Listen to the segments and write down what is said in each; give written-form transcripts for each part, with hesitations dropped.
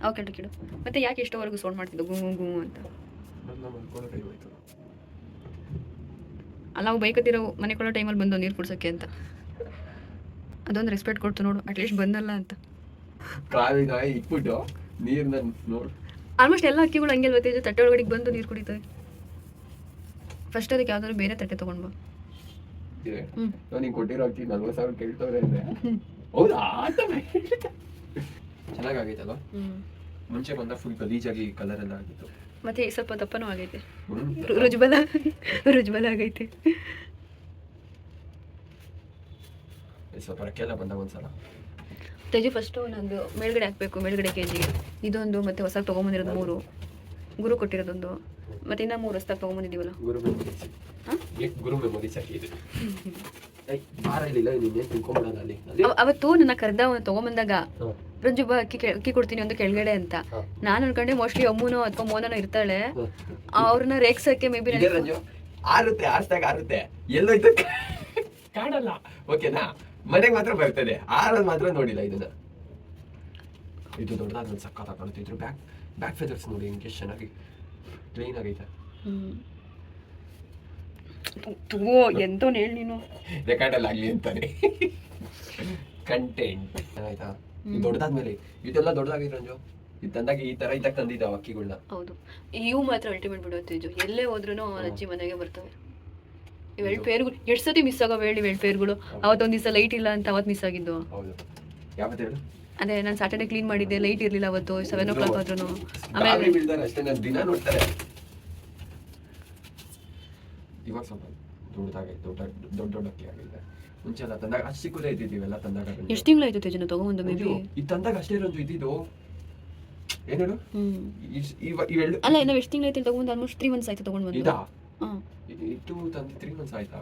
ಅವಾಗ ಕಂಡು ಕಿಡು ಮತ್ತೆ ಯಾಕೆ ಎಷ್ಟೋವರೆಗೂ ಸೌಂಡ್ ಮಾಡ್ತಿದ್ದು ಗು ಗು ಅಂತ ಅಲ್ಲ ನಾವು ಬೈಕತ್ತಿರೋ ಮನೆ ಕೊಡೋ ಟೈಮಲ್ಲಿ ಬಂದು ನೀರು ಕುಡ್ಸೋಕ್ಕೆ ಅಂತ ಅದೊಂದು ರೆಸ್ಪೆಕ್ಟ್ ಕೊಡ್ತು ನೋಡು ಅಟ್ಲೀಸ್ಟ್ ಬಂದಲ್ಲ ಅಂತ ಕಾವಿಗೆ ಇಟ್ಬಿಟ್ಟು ನೀರನ್ನ ನೋಡು. ಆಲ್ಮೋಸ್ಟ್ ಎಲ್ಲ ಅಕ್ಕಿಗಳು ಹಂಗೆ ಅಲ್ವತ್ತೆ ತಟ್ಟೆ ಒಳಗಡೆ ಬಂದು ನೀರು ಕುಡಿತವೆ. ಫಸ್ಟ್ ಅದಕ್ಕೆ ಯಾವ್ದಾದ್ರು ಬೇರೆ ತಟ್ಟೆ ತಗೊಂಡ್ಬಾ. ನೀನು ಕೊಟ್ಟಿರೋ ಅಕ್ಕಿ 40,000 ಕೇಳ್ತವ್ರೆ ಅಂದ್ರೆ ಹೌದಾ ಚೆನ್ನಾಗಾಗೈತಲ್ವ. ಮುಂಚೆ ಬಂದ ಫುಲ್ ಗಲೀಜಾಗಿ ಕಲರ್ ಎಲ್ಲ ಆಗಿತ್ತು, ಮತ್ತೆ ಸ್ವಲ್ಪ ದಪ್ಪನೂ ಆಗೈತೆ, ರುಜ್ಬಲ ಆಗೈತೆ. ಸ್ವಲ್ಪ ರಕ್ಕೆಲ್ಲ ಬಂದಾಗ ಒಂದ್ಸಲ ತೇಜು ಫಸ್ಟು ನಂದು ಮೇಲ್ಗಡೆ ಹಾಕಬೇಕು, ಮೇಲ್ಗಡೆ ಕೆಜಿಗೆ ಇದೊಂದು, ಮತ್ತೆ ಹೊಸ ತೊಗೊಂಬಂದಿರೋದು 3, ಗುರು ಕೊಟ್ಟಿರೋದೊಂದು, ಮತ್ತೆ ಇನ್ನೂ 3 ಹೊಸದಾಗಿ ತೊಗೊಂಬಂದಿದ್ದೀವಲ್ಲ ಗುರು ಮೆಮೊರೀಸ್ ಹಾಕಿದೆ. ಅವತ್ತು ನನ್ನ ಕರೆದ ತೊಗೊಂಬಂದಾಗ ರಂಜು ಬಾ ಅಕ್ಕಿ ಕೊಡ್ತೀನಿ ಒಂದು ಕೆಳಗಡೆ ಅಂತ. ನಾನು ಅನ್ಕೊಂಡೆ ಮೋಸ್ಟ್ಲಿ ಅಮ್ಮನೋ ಅಥವಾ ಮೋನೋ ಇರ್ತಾಳೆ, ಅವ್ರನ್ನ ರೇಗ್ಸಕ್ಕೆ ಮೇ ಬಿ ಆರುತ್ತೆ, ಆರ್ಸ್ದಾಗ ಆರುತ್ತೆ, ಎಲ್ಲೋಯ್ತು ಕಾಣಲ್ಲ. ಓಕೆನಾ, ಮನೆಗೆ ಮಾತ್ರ ಬರ್ತದೆ, ಆರೋದು ಮಾತ್ರ ನೋಡಿಲ್ಲ ಇದನ್ನ. ಇದು ದೊಡ್ಡದಾದ ಒಂದು ಸಕ್ಕ ಕಾಣುತ್ತಿದ್ರು. ಬ್ಯಾಕ್ ಫೆದರ್ಸ್ ನೋಡಿ ಹಿಂಗೆ ಚೆನ್ನಾಗಿ ಕ್ಲೀನ್ ಆಗೈತೆ. ಎಂತೋನ್ ಹೇಳಿ ನೀನು ರೆಕಾರ್ಡಲ್ಲಿ ಆಗ್ಲಿ ಅಂತಾನೆ ಕಂಟೆಂಟ್ ಆಯ್ತಾ. ಇದು ದೊಡ್ಡದಾದ್ಮೇಲೆ ಇದೆಲ್ಲ ದೊಡ್ಡದಾಗಿದ್ರು ರಂಜು, ಇದು ತಂದಾಗ ಈ ತರ ಇದ್ದಾಗ ತಂದಿದ್ದಾವ ಅಕ್ಕಿಗಳನ್ನ. ಹೌದು, ಇವು ಮಾತ್ರ ಅಲ್ಟಿಮೇಟ್ ಬಿಡುತ್ತೆ. ಎಲ್ಲೇ ಹೋದ್ರು ಅಜ್ಜಿ ಮನೆಗೆ ಬರ್ತವೆ. ಇವೆರಡು ಪೇರ್ಗಳು ಎಷ್ಟು ಸತಿ ಮಿಸ್ ಆಗೋ ಹೇಳಿ. ಇವೆರಡು ಪೇರ್ಗಳು ಅವತ್ತೊಂದು ದಿವಸ ಲೈಟ್ ಇಲ್ಲ ಅಂತ ಅವತ್ತು ಮಿಸ್ ಆಗಿದ್ದು. ಅದೇ ನಾನು ಸ್ಯಾಟರ್ಡೆ ಕ್ಲೀನ್ ಮಾಡಿದ್ದೆ, ಲೈಟ್ ಇರ್ಲಿಲ್ಲ ಅವತ್ತು 7 o'clock ಆದ್ರೂ. ಆಮೇಲೆ ಅಷ್ಟೇ ನಾನು ದಿನ ನೋಡ್ತಾರೆ. ಇವಾಗ ಸ್ವಲ್ಪ ದೊಡ್ಡದಾಗೈತೆ, ದೊಡ್ಡ ಅಕ್ಕಿ ಆಗಿದೆ. ಮುಂಚೆ ಎಲ್ಲ ತಂದಾಗ ಅಷ್ಟು ಸಿಕ್ಕುದೇ ಇದ್ದಿದ್ದೀವೆಲ್ಲ ತಂದಾಗ. ಎಷ್ಟು ತಿಂಗಳಾಯ್ತು ತೇಜನ ತಗೊಂಡು? ಮೇ ಬಿ ಇದು ತಂದಾಗ ಅಷ್ಟೇ ರಂಜು ಇದ್ದಿದ್ದು. ಏನು ಹೇಳು, ಅಲ್ಲ ನಾವು ಎಷ್ಟು ತಿಂಗಳಾಯ್ತು ತಗೊಂಡು? ಆಲ್ಮೋಸ್ಟ್ 3 months ಆಯ್ತು ತಗೊಂಡು ಬಂದು. ಇದಾ ಇದು ತಂದು 3 months ಆಯ್ತಾ?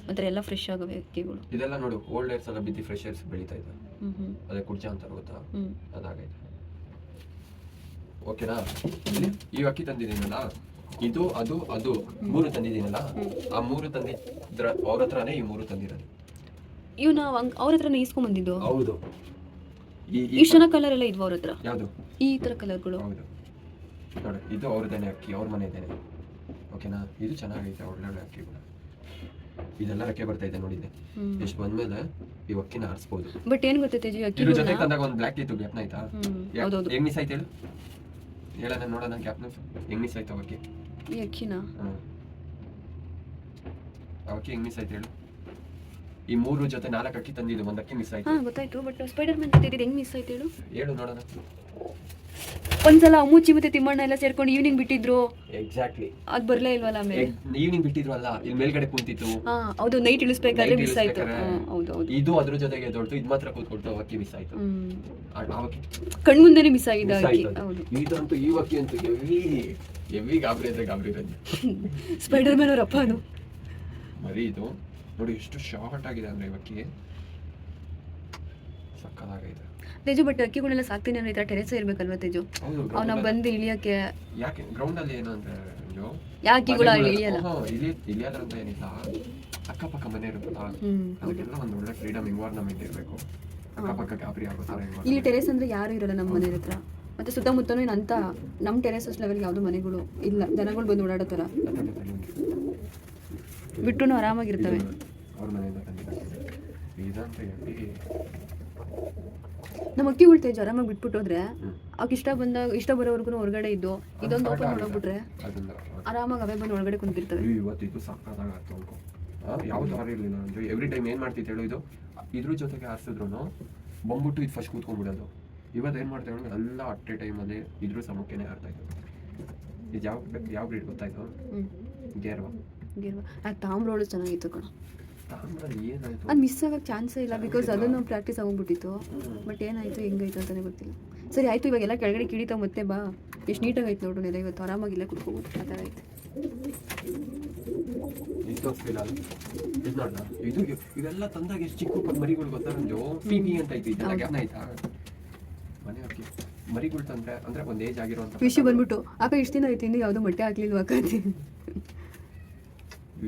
ಅಂದ್ರೆ ಎಲ್ಲ ಫ್ರೆಶ್ ಆಗವೆ ಅಕ್ಕಿಗಳು. ಇದೆಲ್ಲ ನೋಡು, ಓಲ್ಡ್ ಏರ್ಸ್ ಎಲ್ಲ ಬಿದ್ದು ಫ್ರೆಶ್ ಏರ್ಸ್ ಬೆಳೀತಾ ಇದೆ. ಅದೇ ಕುಡ್ಜ ಅಂತಾರೆ ಗೊತ್ತಾ, ಅದಾಗೈತೆ. ಓಕೆನಾ, ಈ ಅಕ್ಕಿ ತಂದಿದ್ದೀನಲ್ಲ, ಇದು ಅದು 3 ತಂದಿದ್ದೀನಲ್ಲ, ಆ 3 ತಂದಿದ್ರ ಅವ್ರ ಹತ್ರನೇ ಈ 3 ತಂದಿರೋದು. ಇವ್ ನಾವು ಅವ್ರ ಹತ್ರನೇ ಈಸ್ಕೊಂಡ್ ಬಂದಿದ್ದು. ಹೌದು, ಇಷ್ಟು ಜನ ಕಲರ್ ಎಲ್ಲ ಇದ್ವು ಅವ್ರ ಹತ್ರ. ಯಾವುದು ಈ ತರ ಕಲರ್ಗಳು? ಹೌದು ನೋಡಿ, ಇದು ಅವ್ರದ್ದೇನೆ ಅಕ್ಕಿ, ಅವ್ರ ಮನೆ ಇದ್ದೇನೆ. ಓಕೆನಾ, ಇದು ಚೆನ್ನಾಗೈತೆ, ಒಳ್ಳೆ ಅಕ್ಕಿ ಕೂಡ. ಇದೆಲ್ಲ ರೆಕ್ಕೆ ಬರ್ತಾ ಇದೆ ನೋಡಿದ್ದೆ. ಎಷ್ಟು ಬಂದ್ಮೇಲೆ ಈ ಅಕ್ಕಿನ ಆರಿಸ್ಬೋದು. ಬಟ್ ಏನ್ ಗೊತ್ತೈತೆ ಅಕ್ಕಿ ಜೊತೆ ತಂದಾಗ ಒಂದು ಬ್ಲಾಕ್ ಇತ್ತು, ಗ್ಯಾಪ್ನ ಆಯ್ತಾ? ಹೆಂಗ್ ಮಿಸ್ ಆಯ್ತು ಹೇಳು, ಹೇಳೋಣ ನೋಡೋಣ. ಗ್ಯಾಪ್ನ ಹೆಂಗ್ ಮಿಸ್ ಆಯ್ತು ಅವಕ್ಕೆ? ಈ ಅಕ್ಕಿನ ಅವಕ್ಕೆ ಹೆಂಗ್ ಮಿಸ್ ಆಯ್ತು ಹೇಳು? ಈ 3 ಜೊತೆ 4 ಅಕ್ಕಿ ತಂದಿದ್ದು, 1 ಅಕ್ಕಿ ಮಿಸ್ ಆಯ್ತು. ಗೊತ್ತಾಯ್ತು, ಬಟ್ ಸ್ಪೈಡರ್ ಮ್ಯಾನ್ ತಂದಿದ್ದು ಹೆಂಗ್ ಮಿಸ್ ಆಯ್ತು ಹೇಳು ನೋಡೋಣ. ಒಂದ್ಸಲ ಅಮ್ಮುಚ್ಚಿ ಮತ್ತೆ ತಿಮ್ಮಣ್ಣ ಎಲ್ಲ ಸೇರ್ಕೊಂಡು ಈವ್ನಿಂಗ್ ಬಿಟ್ಟಿದ್ರು. ಎಕ್ಸಾಕ್ಟ್ಲಿ, ಅದ್ ಬರ್ಲೇ ಇಲ್ವಲ್ಲ ಆಮೇಲೆ. ಈವ್ನಿಂಗ್ ಬಿಟ್ಟಿದ್ರು ಅಲ್ಲ, ಇಲ್ಲಿ ಮೇಲ್ಗಡೆ ಕುಂತಿತ್ತು. ಹೌದು, ನೈಟ್ ಇಳಿಸ್ಬೇಕಾದ್ರೆ ಮಿಸ್ ಆಯ್ತು. ಹೌದು, ಇದು ಅದ್ರ ಜೊತೆಗೆ ದೊಡ್ಡದು, ಇದು ಮಾತ್ರ ಕೂತ್ಕೊಳ್ತು, ಅಕ್ಕಿ ಮಿಸ್ ಆಯ್ತು. ಕಣ್ ಮುಂದೆನೆ ಮಿಸ್ ಆಗಿದೆ ಅಕ್ಕಿ. ಹೌದು, ಇದಂತೂ ಈ ಅಕ್ಕಿ ಅಂತೂ ಎವಿ ಗಾಬರಿ ರಂಜು. ಸ್ಪೈಡರ್ ಮ್ಯಾನ್ ಅವ್ರ ಅಪ್ಪ ಅದು ಮರಿ. ಇದು ನೋಡಿ ಎಷ್ಟು ಶಾರ್ಟ್ ಆಗಿದೆ ಅಂದ್ರೆ ಇವಕ್ಕಿಗೆ, ಸಕ್ಕದಾಗೈತೆ ತೇಜು. ಬಟ್ ಅಕ್ಕಿಗಳೆಲ್ಲ ಸಾಕ್ತೀನಿ ಅನ್ನೋ ಈ ತರ ಟೆರೆಸ್ ಇರ್ಬೇಕಲ್ವಾ ತೇಜು? ಅವ್ನ ಬಂದು ಇಳಿಯಕ್ಕೆ ಯಾಕೆ ಗ್ರೌಂಡ್ ಅಲ್ಲಿ ಏನು ಅಂದ್ರೆ ಯಾಕಿಗಳು ಇಳಿಯಲ್ಲ. ಇಳಿಯೋದ್ರಂತ ಏನಿಲ್ಲ, ಅಕ್ಕಪಕ್ಕ ಮನೆ ಇರುತ್ತಲ್ಲ, ಅದಕ್ಕೆಲ್ಲ ಒಂದು ಒಳ್ಳೆ ಫ್ರೀಡಮ್ ಎನ್ವೈರನ್ಮೆಂಟ್ ಇರಬೇಕು. ಅಕ್ಕಪಕ್ಕ ಗಾಬರಿ ಆಗೋ ತರ. ಇಲ್ಲಿ ಟೆರೆಸ್ ಅಂದ್ರೆ ಯಾರು ಇರಲ್ಲ ನಮ್ಮ ಮನೆ ಹತ್ರ, ಮತ್ತೆ ಸುತ್ತಮುತ್ತನೂ ಏನಂತ ನಮ್ಮ ಟೆರೆಸ್ ಲೆವೆಲ್ ಯಾವ್ದು ಮನೆಗಳು ಇಲ್ಲ, ಜನಗಳು ಬಂದು ಓಡಾಡೋ ತರ ಬಿಟ್ಟು ಆರಾಮಾಗಿರ್ತವೆ. ಅವ್ರ ಮನೆಯಿಂದ ನಮ್ಮ ಅಕ್ಕಿಗಳು ತೇಜು ಆರಾಮಾಗಿ ಬಿಟ್ಬಿಟ್ಟೋದ್ರೆ ಅವ್ಕೆ ಇಷ್ಟ ಬರೋವರೆಗೂ ಹೊರಗಡೆ ಇದ್ದು, ಇದೊಂದು ಓಪನ್ ಮಾಡೋಗ್ಬಿಟ್ರೆ ಆರಾಮಾಗಿ ಅವೇ ಬಂದು ಒಳಗಡೆ ಕುಂತಿರ್ತವೆ. ಇವತ್ತಿದ್ದು ಸಕ್ಕತ್ತಾಗತ್ತು. ಯಾವ್ದು ಹಾರ ಇರಲಿಲ್ಲ ಅಂದ್ರೆ ಎವ್ರಿ ಟೈಮ್ ಏನ್ ಮಾಡ್ತಿತ್ತು ಹೇಳು, ಇದ್ರ ಜೊತೆಗೆ ಆರಿಸಿದ್ರು ಬಂದ್ಬಿಟ್ಟು ಇದು ಫಸ್ಟ್ ಕೂತ್ಕೊಂಡ್ಬಿಡೋದು. ಇವತ್ತು ಏನ್ ಮಾಡ್ತಾ ಹೇಳಿ ಎಲ್ಲ ಅಟ್ಟೆ ಟೈಮಲ್ಲಿ ಇದ್ರ ಸಮಕ್ಕೆನೆ ಆಡ್ತಾ ಇತ್ತು. ಇದು ಯಾವ ಬ್ರೀಡ್ ಗೊತ್ತಾಯ್ತು? ಗೇರ್ವಾ. ತಾಮ್ರೋಳು ಚೆನ್ನಾಗಿತ್ತು ಕಣ. ಏನಾಯ್ತು ಅದು ಮಿಸ್ ಆಗಕ್ಕೆ ಚಾನ್ಸೇ ಇಲ್ಲ, ಬಿಕಾಸ್ ಅದನ್ನು ಪ್ರಾಕ್ಟೀಸ್ ಆಗೋಗ್ಬಿಟ್ಟಿತ್ತು. ಬಟ್ ಏನಾಯ್ತು ಹೆಂಗಾಯ್ತು ಅಂತಾನೆ ಗೊತ್ತಿಲ್ಲ. ಸರಿ ಆಯ್ತು, ಇವಾಗೆಲ್ಲ ಕೆಳಗಡೆ ಕಿಡಿತಾವ, ಮತ್ತೆ ಬಾ. ಎಷ್ಟು ನೀಟಾಗಿ ಆಯ್ತು ನೋಡು ನೆಲೆ. ಇವತ್ತು ಆರಾಮಾಗಿಲ್ಲ ಕುತ್ಕೋಬೋದು, ಆ ಥರ ಆಯ್ತು. ಇದು ಇವೆಲ್ಲ ತಂದಾಗ ಎಷ್ಟು ಚಿಕ್ಕ ಮರಿಗಳು ಗೊತ್ತಾ ರಂಜು? ಪಿಪಿ ಅಂತ ಐತಿ, ಆಯ್ತಾ ಮನೆ ಅಕ್ಕಿ ಮರಿಗಳು ತಂದ್ರೆ ಅಂದ್ರೆ ಒಂದ್ ಏಜ್ ಆಗಿರುವಂತ ವಿಷಯ ಬಂದ್ಬಿಟ್ಟು ಅಕ್ಕ ಇಷ್ಟು ದಿನ ಆಯ್ತು ಇನ್ನು ಯಾವ್ದು ಮೊಟ್ಟೆ ಹಾಕ್ಲಿಲ್ವಾ ಅಕ್ಕ?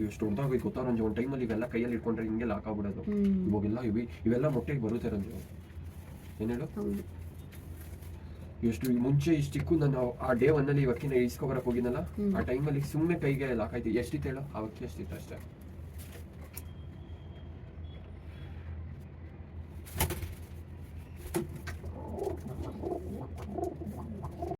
ಎಷ್ಟು ಉಂಟಾಗೋಯ್ತು ಗೊತ್ತಾ ರಂಜು? ಒಂದು ಟೈಮಲ್ಲಿ ಇವೆಲ್ಲ ಕೈಯಲ್ಲಿ ಇಟ್ಕೊಂಡ್ರೆ ಹಿಂಗೆಲ್ಲ ಹಾಕಾಗ್ಬಿಡೋದು. ಇವಾಗೆಲ್ಲ ಇವೆಲ್ಲ ಮೊಟ್ಟೆಗೆ ಬರುತ್ತೆ ರಂಜು. ಏನು ಹೇಳು ಹೌದು. ಎಷ್ಟು ಮುಂಚೆ ಇಷ್ಟು ಚಿಕ್ಕು ನಾನು ಆ ಡೇ 1 ಅಲ್ಲಿ ಈ ಅಕ್ಕಿನ ಇಸ್ಕೊಬರಕ್ ಹೋಗಿನಲ್ಲ, ಹ್ಮ್. ಆ ಟೈಮಲ್ಲಿ ಸುಮ್ಮನೆ ಕೈಗೆ ಲಾಕ್ ಆಯ್ತು. ಎಷ್ಟಿತ್ತು ಹೇಳು ಆ ಅಕ್ಕಿ? ಎಷ್ಟಿತ್ತು ಅಷ್ಟೇ.